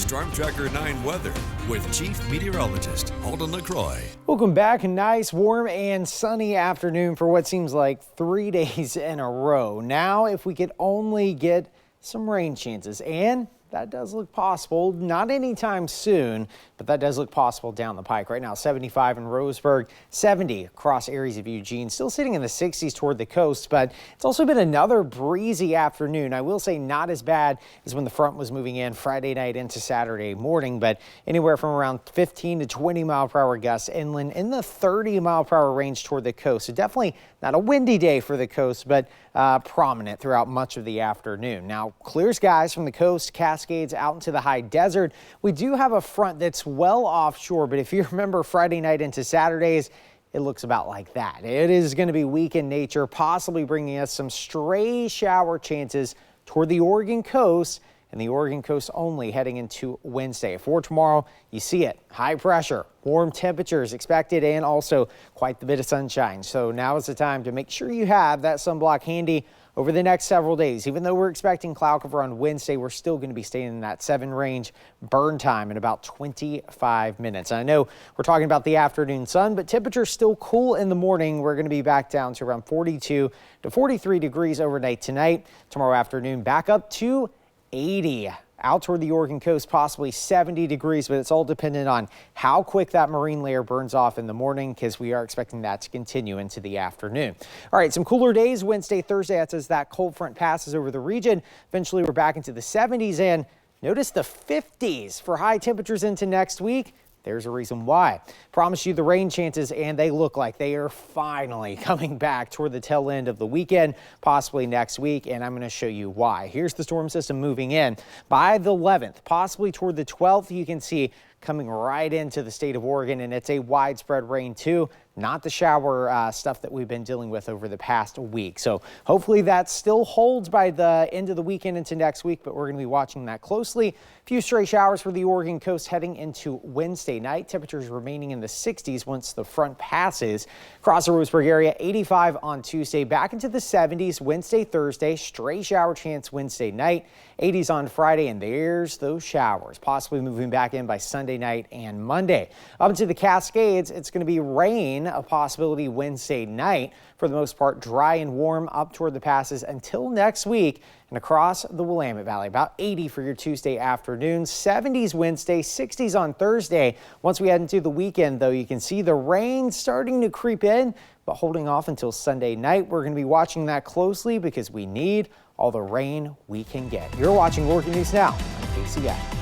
Storm Tracker 9 weather with Chief Meteorologist Alden LaCroix. Welcome back. A nice, warm and sunny afternoon for what seems like 3 days in a row. Now, if we could only get some rain chances, and that does look possible, not anytime soon, but that does look possible down the pike. Right now, 75 in Roseburg, 70 across areas of Eugene, still sitting in the 60s toward the coast, but it's also been another breezy afternoon. I will say not as bad as when the front was moving in Friday night into Saturday morning, but anywhere from around 15 to 20 mile per hour gusts inland, in the 30 mile per hour range toward the coast. So definitely not a windy day for the coast, but prominent throughout much of the afternoon. Now, clear skies from the coast, Cascades out into the high desert. We do have a front that's well offshore, but if you remember Friday night into Saturdays, it looks about like that. It is going to be weak in nature, possibly bringing us some stray shower chances toward the Oregon coast, and the Oregon coast only heading into Wednesday. For tomorrow, you see it. High pressure, warm temperatures expected, and also quite the bit of sunshine. So now is the time to make sure you have that sunblock handy over the next several days. Even though we're expecting cloud cover on Wednesday, we're still going to be staying in that 7 range burn time in about 25 minutes. And I know we're talking about the afternoon sun, but temperatures still cool in the morning. We're going to be back down to around 42 to 43 degrees overnight tonight. Tomorrow afternoon, back up to 80 out toward the Oregon coast, possibly 70 degrees, but it's all dependent on how quick that marine layer burns off in the morning, because we are expecting that to continue into the afternoon. All right, some cooler days Wednesday, Thursday as that cold front passes over the region. Eventually, we're back into the 70s, and notice the 50s for high temperatures into next week. There's a reason why. Promise you the rain chances, and they look like they are finally coming back toward the tail end of the weekend, possibly next week, and I'm going to show you why. Here's the storm system moving in. By the 11th, possibly toward the 12th, you can see coming right into the state of Oregon, and it's a widespread rain too, not the shower stuff that we've been dealing with over the past week. So hopefully that still holds by the end of the weekend into next week, but we're going to be watching that closely. A few stray showers for the Oregon coast heading into Wednesday night. Temperatures remaining in the 60s once the front passes. Across the Roseburg area, 85 on Tuesday, back into the 70s Wednesday, Thursday. Stray shower chance Wednesday night, 80s on Friday, and there's those showers possibly moving back in by Sunday night and Monday. Up into the Cascades, it's going to be rain, a possibility Wednesday night. For the most part, dry and warm up toward the passes until next week. And across the Willamette Valley, about 80 for your Tuesday afternoon, 70s Wednesday, 60s on Thursday. Once we head into the weekend, though, you can see the rain starting to creep in, but holding off until Sunday night. We're going to be watching that closely because we need all the rain we can get. You're watching Oregon News Now on KCI.